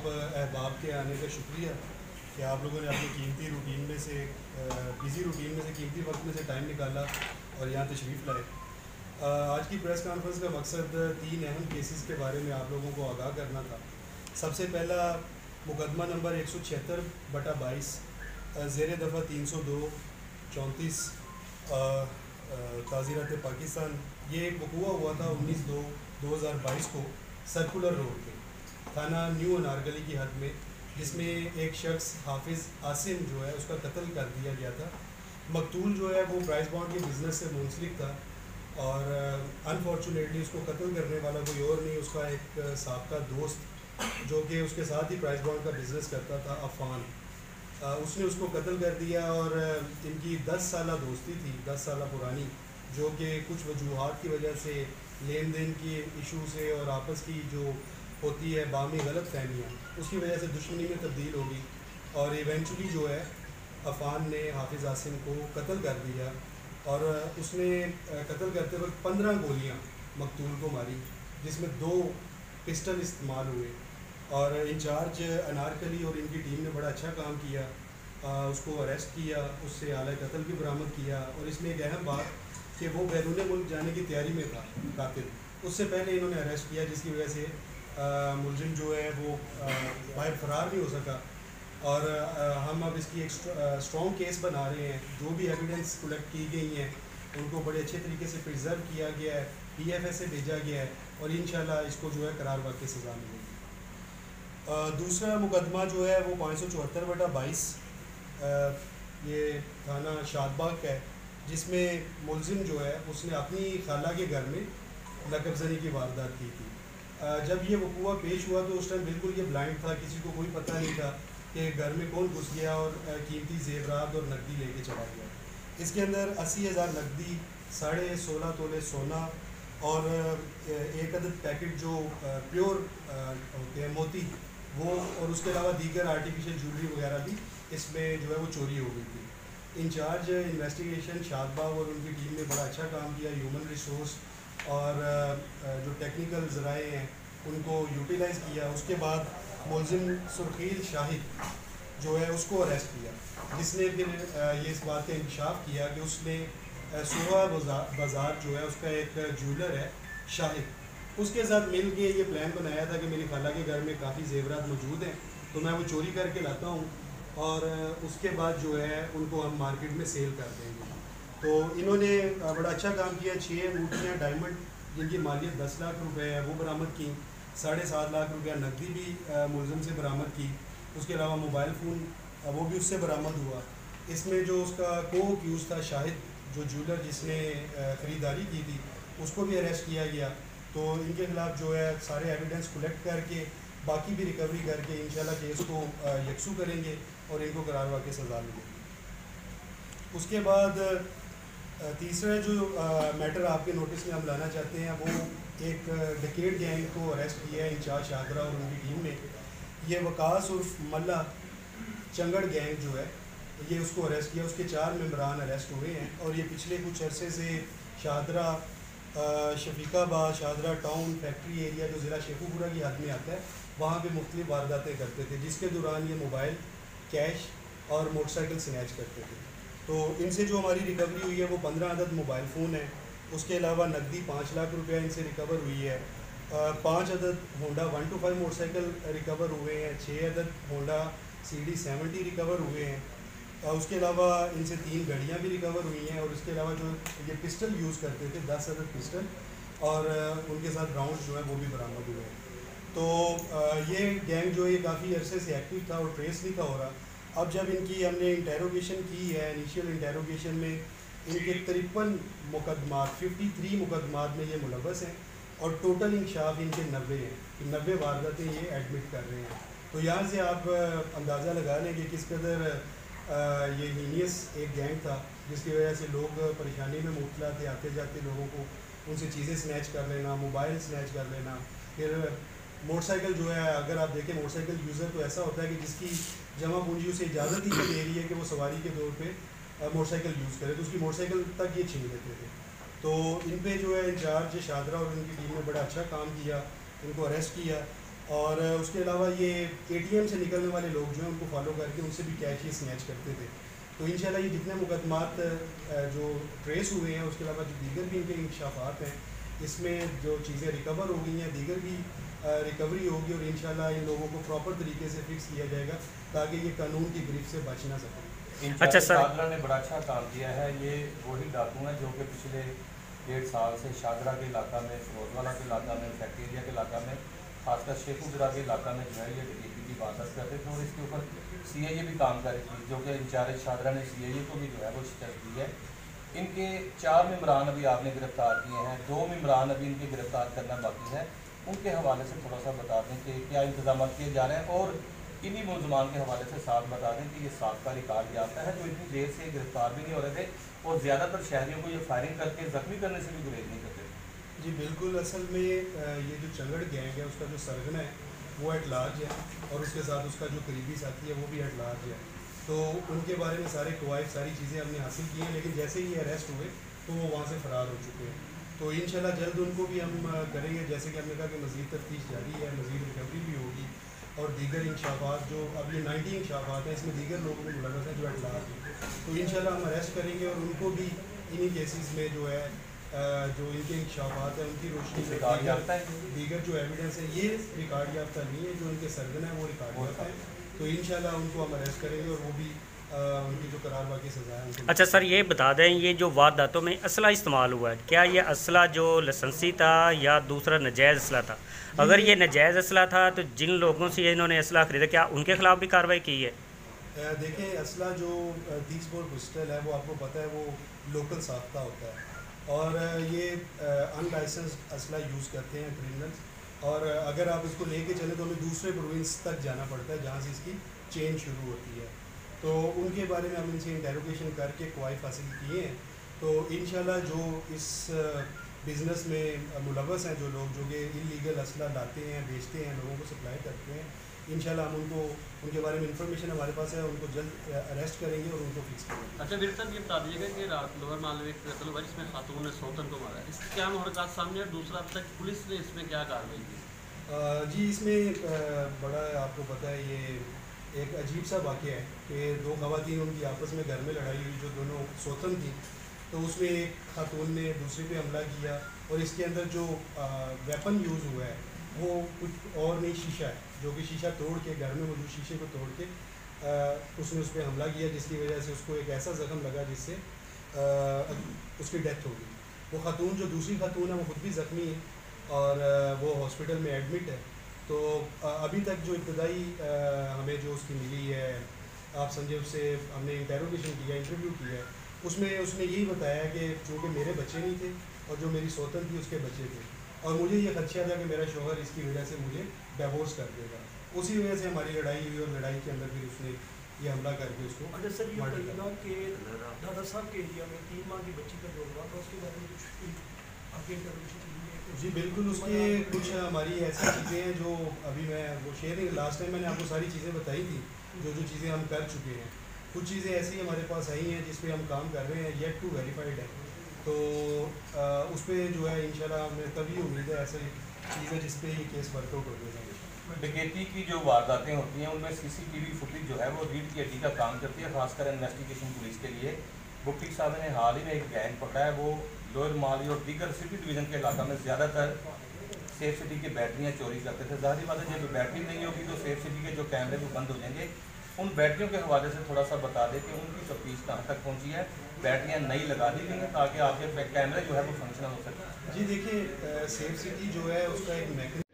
تمام احباب کے آنے کا شکریہ کہ آپ لوگوں نے اپنی قیمتی روٹین میں سے بزی روٹین میں سے قیمتی وقت میں سے ٹائم نکالا اور یہاں تشریف لائے۔ آج کی پریس کانفرنس کا مقصد 3 اہم کیسز کے بارے میں آپ لوگوں کو آگاہ کرنا تھا۔ سب سے پہلا مقدمہ نمبر 176/22 زیر دفعہ 302-34 تعزیرات پاکستان، یہ ایک وقوع ہوا تھا 19/2/2022 کو سرکولر روڈ پہ تھانہ نیو انارگلی کی حد میں، جس میں ایک شخص حافظ عاصم جو ہے اس کا قتل کر دیا گیا تھا۔ مقتول جو ہے وہ پرائز بانڈ کے بزنس سے منسلک تھا اور انفارچونیٹلی اس کو قتل کرنے والا کوئی اور نہیں، اس کا ایک سابقہ دوست جو کہ اس کے ساتھ ہی پرائز بانڈ کا بزنس کرتا تھا، عفان، اس نے اس کو قتل کر دیا۔ اور ان کی 10 سالہ دوستی تھی، 10 سالہ پرانی، جو کہ کچھ وجوہات کی وجہ سے، لین دین کی ایشو سے اور آپس کی جو ہوتی ہے باہمی غلط فہمیاں، اس کی وجہ سے دشمنی میں تبدیل ہو گئی اور ایونچولی جو ہے عفان نے حافظ عاصم کو قتل کر دیا اور اس نے قتل کرتے وقت 15 گولیاں مقتول کو ماری، جس میں 2 پسٹل استعمال ہوئے۔ اور انچارج انارکلی اور ان کی ٹیم نے بڑا اچھا کام کیا، اس کو اریسٹ کیا، اس سے آلہ قتل بھی برآمد کیا۔ اور اس میں ایک اہم بات کہ وہ بیرون ملک جانے کی تیاری میں تھا قاتل، اس سے پہلے انہوں نے اریسٹ کیا، جس کی وجہ سے ملزم جو ہے وہ باہر فرار نہیں ہو سکا۔ اور ہم اب اس کی ایک اسٹرانگ کیس بنا رہے ہیں، جو بھی ایویڈنس کلیکٹ کی گئی ہیں ان کو بڑے اچھے طریقے سے پریزرو کیا گیا ہے، پی ایف ایس سے بھیجا گیا ہے اور انشاءاللہ اس کو جو ہے قرار واقع سزا ملے گی۔ دوسرا مقدمہ جو ہے وہ 574/22 یہ تھانہ شاد باغ کا ہے، جس میں ملزم جو ہے اس نے اپنی خالہ کے گھر میں لقب زنی کی واردات کی تھی۔ جب یہ وقوع پیش ہوا تو اس ٹائم بالکل یہ بلائنڈ تھا، کسی کو کوئی پتہ نہیں تھا کہ گھر میں کون گھس گیا اور قیمتی زیورات اور نقدی لے کے چلا گیا۔ اس کے اندر 80,000 نقدی، 16.5 تولے سونا اور ایک عدد پیکٹ جو پیور ہوتے ہیں موتی، وہ، اور اس کے علاوہ دیگر آرٹیفیشل جویلری وغیرہ بھی اس میں جو ہے وہ چوری ہو گئی تھی۔ انچارج انویسٹیگیشن شاد باغ اور ان کی ٹیم نے بڑا اچھا کام کیا، ہیومن ریسورس اور جو ٹیکنیکل ذرائع ہیں ان کو یوٹیلائز کیا۔ اس کے بعد ملزم سرخیل شاہد جو ہے اس کو اریسٹ کیا، جس نے پھر یہ اس بات کا انکشاف کیا کہ اس نے سوہا بازار جو ہے اس کا ایک جیولر ہے شاہد، اس کے ساتھ مل کے یہ پلان بنایا تھا کہ میری خالہ کے گھر میں کافی زیورات موجود ہیں تو میں وہ چوری کر کے لاتا ہوں اور اس کے بعد جو ہے ان کو ہم مارکیٹ میں سیل کر دیں گے۔ تو انہوں نے بڑا اچھا کام کیا، 6 انگوٹھیاں ڈائمنڈ جن کی مالیت 10 لاکھ روپے ہے وہ برآمد کی، 7.5 لاکھ روپیہ نقدی بھی ملزم سے برآمد کی، اس کے علاوہ موبائل فون وہ بھی اس سے برآمد ہوا۔ اس میں جو اس کا کو ایکیوز تھا شاہد، جو جیولر جس نے خریداری کی تھی، اس کو بھی اریسٹ کیا گیا۔ تو ان کے خلاف جو ہے سارے ایویڈنس کلیکٹ کر کے باقی بھی ریکوری کر کے انشاءاللہ کیس کو یکسو کریں گے اور ان کو قرار واقع سزا ملے گی۔ اس کے بعد تیسرا جو میٹر آپ کے نوٹس میں ہم لانا چاہتے ہیں وہ ایک ڈکیٹ گینگ کو اریسٹ کیا ہے انچارج شاہدرہ اور ان کی ٹیم نے۔ یہ وقاص عرف ملا چنگڑ گینگ جو ہے یہ اس کو اریسٹ کیا، اس کے 4 ممبران اریسٹ ہوئے ہیں اور یہ پچھلے کچھ عرصے سے شاہدرہ، شفیق آباد، شاہدرہ ٹاؤن، فیکٹری ایریا جو ضلع شیخو پورہ کی حد میں آتا ہے وہاں پہ مختلف وارداتیں کرتے تھے، جس کے دوران یہ موبائل، کیش اور موٹر سائیکل سنیچ کرتے تھے۔ تو ان سے جو ہماری ریکوری ہوئی ہے وہ 15 عدد موبائل فون ہیں، اس کے علاوہ نقدی 5 لاکھ روپیہ ان سے ریکور ہوئی ہے، 5 عدد ہونڈا 125 موٹر سائیکل ریکور ہوئے ہیں، 6 عدد ہونڈا CD70 ریکور ہوئے ہیں، اس کے علاوہ ان سے 3 گھڑیاں بھی ریکور ہوئی ہیں، اور اس کے علاوہ جو یہ پسٹل یوز کرتے تھے 10 عدد پسٹل اور ان کے ساتھ راؤنڈ جو ہے وہ بھی برآمد ہوئے ہیں۔ تو یہ گینگ جو ہے یہ کافی عرصے سے ایکٹیو تھا اور ٹریس نہیں تھا ہو رہا۔ اب جب ان کی ہم نے انٹیروگیشن کی ہے، انیشیل انٹیروگیشن میں ان کے 53 مقدمات، 53 مقدمات میں یہ ملوث ہیں اور ٹوٹل انکشاف ان کے 90 ہیں، 90 وارداتیں یہ ایڈمٹ کر رہے ہیں۔ تو یہاں سے آپ اندازہ لگا لیں کہ کس قدر یہ ہینیس ایک گینگ تھا، جس کی وجہ سے لوگ پریشانی میں مبتلا تھے، آتے جاتے لوگوں کو ان سے چیزیں سنیچ کر لینا، موبائل سنیچ کر لینا۔ پھر موٹر سائیکل جو ہے، اگر آپ دیکھیں موٹر سائیکل یوزر تو ایسا ہوتا ہے کہ جس کی جمع پونجی اسے اجازت ہی نہیں دے رہی ہے کہ وہ سواری کے طور پہ موٹر سائیکل یوز کرے، تو اس کی موٹر سائیکل تک یہ چھین لیتے تھے۔ تو ان پہ جو ہے انچارج شاہدرہ اور ان کی ٹیم نے بڑا اچھا کام کیا، ان کو اریسٹ کیا اور اس کے علاوہ یہ ATM سے نکلنے والے لوگ جو ہیں ان کو فالو کر کے ان سے بھی کیش یہ سنیچ کرتے تھے. تو انشاءاللہ یہ جتنے مقدمات جو ٹریس ہوئے ہیں، اس کے علاوہ جو دیگر بھی ان کے انکشافات ہیں، اس میں جو چیزیں ریکور ہو گئی ہیں، دیگر بھی ریکوری ہوگی، اور انشاءاللہ ان لوگوں کو پراپر طریقے سے فکس کیا جائے گا تاکہ یہ قانون کی گرفت سے بچ نہ سکیں. اچھا سر، شاہدرہ نے بڑا اچھا کام کیا ہے. یہ وہی ڈاکو ہیں جو کہ پچھلے 1.5 سال سے شاہدرہ کے علاقہ میں، فروز والا کے علاقہ میں، فیکٹریریا کے علاقہ میں، خاص کر شیخو گرا کے علاقہ میں جو ہے یہ ڈکیتی کی بات کرتے تھے، اور اس کے اوپر CIA بھی کام کر رہی تھی، جو کہ انچارج شاہدرہ نے CIA کو بھی جو ہے وہ شکست دی ہے. ان کے 4 ممبران ابھی آپ نے گرفتار کیے ہیں، 2 ممبران ابھی ان کے گرفتار کرنا باقی ہے. ان کے حوالے سے تھوڑا سا بتا دیں کہ کیا انتظامات کیے جا رہے ہیں، اور انہی ملزمان کے حوالے سے ساتھ بتا دیں کہ یہ سابقہ ریکارڈ یافتہ ہے جو اتنی دیر سے گرفتار بھی نہیں ہو رہے تھے، اور زیادہ تر شہریوں کو یہ فائرنگ کر کے زخمی کرنے سے بھی گریز نہیں کرتے. جی بالکل، اصل میں یہ جو چنگڑ گینگ ہے اس کا جو سرگنا ہے وہ ایٹ لارج ہے، اور اس کے ساتھ اس کا جو قریبی ساتھی ہے وہ بھی ایٹ لارج ہے. تو ان کے بارے میں سارے قواعد، ساری چیزیں ہم نے حاصل کی ہیں، لیکن جیسے ہی اریسٹ ہوئے تو وہ وہاں سے فرار ہو چکے ہیں. تو انشاءاللہ جلد ان کو بھی ہم کریں گے، جیسے کہ ہم نے کہا کہ مزید تفتیش جاری ہے، مزید ریکوری بھی ہوگی، اور دیگر انکشافات جو اب یہ 90 انکشافات ہیں، اس میں دیگر لوگوں کو ملوث ہیں جو ایٹ لارج ہیں. تو انشاءاللہ ہم اریسٹ کریں گے، اور ان کو بھی انہی کیسز میں جو ہے جو ان کے انکشافات ہیں ان کی روشنی میں دیگر جو ایویڈنس ہے، یہ ریکارڈ یافتہ نہیں ہے، جو ان کے سرگنا ہے وہ ریکارڈ یافتہ ہے. تو انشاءاللہ ان کو ہم اریسٹ کریں گے، اور وہ بھی ان کی جو قرار باقی سزا ہے. اچھا سر، یہ بتا دیں یہ جو وارداتوں میں اسلحہ استعمال ہوا ہے، کیا یہ اسلحہ جو لائسنسی تھا یا دوسرا ناجائز اسلحہ تھا؟ اگر یہ ناجائز اسلحہ تھا تو جن لوگوں سے انہوں نے اسلحہ خریدا کیا ان کے خلاف بھی کارروائی کی ہے؟ دیکھیں، اسلحہ جو 30 بور پسٹل ہے وہ آپ کو پتہ ہے وہ لوکل ساختہ ہوتا ہے، اور یہ ان لائسنس اسلحہ یوز کرتے ہیں کرمنلز، اور اگر آپ اس کو لے کے چلیں تو ہمیں دوسرے پروونس تک جانا پڑتا ہے جہاں سے اس کی چین شروع ہوتی ہے. تو ان کے بارے میں ہم ان سے انٹیروگیشن کر کے کوائف حاصل کیے ہیں. تو انشاءاللہ جو اس بزنس میں ملوث ہیں، جو لوگ جو کہ انلیگل اسلحہ لاتے ہیں، بیچتے ہیں، لوگوں کو سپلائی کرتے ہیں، انشاءاللہ ہم ان کے بارے میں انفارمیشن ہمارے پاس ہے، ان کو جلد اریسٹ کریں گے اور ان کو فکس کریں گے. اچھا ورد صاحب، یہ بتا دیجیے گا کہ رات لوور مال میں ایک قتل ہوا جس میں خاتون نے سوتن کو مارا ہے، اس کے کیا محرکات سامنے، اور دوسرا اب تک پولیس نے اس میں کیا کارروائی کی؟ جی اس میں بڑا آپ کو پتہ ہے یہ ایک عجیب سا واقعہ ہے کہ 2 خواتین ان کی آپس میں گھر میں لڑائی ہوئی جو دونوں سوتن تھیں. تو اس میں ایک خاتون نے دوسرے پہ حملہ کیا، اور اس کے اندر جو ویپن یوز ہوا ہے وہ کچھ اور نہیں شیشہ ہے، جو کہ شیشہ توڑ کے، گھر میں موجود شیشے کو توڑ کے اس نے اس پہ حملہ کیا، جس کی وجہ سے اس کو ایک ایسا زخم لگا جس سے اس کی ڈیتھ ہو گئی. وہ خاتون جو دوسری خاتون ہے وہ خود بھی زخمی ہے، اور وہ ہاسپٹل میں ایڈمٹ ہے. تو ابھی تک جو ابتدائی ہمیں جو اس کی ملی ہے، آپ سمجھے اس سے ہم نے انٹیروگیشن کیا، انٹرویو کیا ہے، اس میں اس نے یہی بتایا کہ چونکہ میرے بچے نہیں تھے اور جو میری سوتن تھی اس کے بچے تھے، اور مجھے یہ خدشہ تھا کہ میرا شوہر اس کی وجہ سے مجھے ڈیورس کر دے گا. اسی وجہ سے ہماری لڑائی ہوئی، اور لڑائی کے اندر پھر اس نے یہ حملہ کر کے اس کو اچھا سر، یہ بتائیے کہ دادا صاحب کے ایریا میں 3 ماہ کی بچی کا جو ہوا تھا اس کے بارے میں کچھ آپ کے انٹرویوشن کی ہے؟ جی بالکل، اس کے کچھ ہماری ایسی چیزیں ہیں جو ابھی میں وہ شیئر نہیں، لاسٹ ٹائم میں نے آپ کو ساری چیزیں بتائی تھی جو چیزیں ہم کر چکے ہیں. کچھ چیزیں ایسی ہمارے پاس آئی ہیں جس پہ ہم کام کر رہے ہیں، یٹ ٹو ویریفائڈ ہے. تو اس پہ جو ہے انشاءاللہ ہمیں تبھی امید ہے ایسی چیز ہے جس پہ یہ کیس ورک آؤٹ ہو جائے گا. ڈکیتی کی جو وارداتیں ہوتی ہیں ان میں CCTV فوٹیج جو ہے وہ ریڈھ کی ہڈی کا کام کرتی ہے، خاص کر انویسٹیگیشن پولیس کے لیے. بھٹی صاحب نے حال ہی میں ایک گینگ پکڑا ہے، وہ لوئر مالی اور دیگر سٹی ڈویژن کے علاقہ میں زیادہ تر سیف سٹی کی بیٹریاں چوری کرتے تھے. ظاہری بات ہے جب بیٹری نہیں ہوگی تو سیف سٹی کے جو کیمرے وہ بند ہو جائیں گے. ان بیٹریوں کے حوالے سے تھوڑا سا بتا دیں کہ ان کی تفتیش کہاں تک پہنچی ہے، بیٹریاں نئی لگا دی گئی ہیں تاکہ آپ کے کیمرے جو ہے وہ فنکشنل ہو سکے. جی دیکھیں، سیف سٹی جو ہے اس کا ایک میکنزم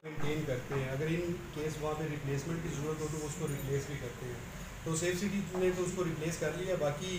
مینٹین کرتے ہیں. اگر ان کیس وہاں پہ ریپلیسمنٹ کی ضرورت ہو تو اس کو ریپلیس بھی کرتے ہیں. تو سیف سٹی نے تو اس کو ریپلیس کر لیا. باقی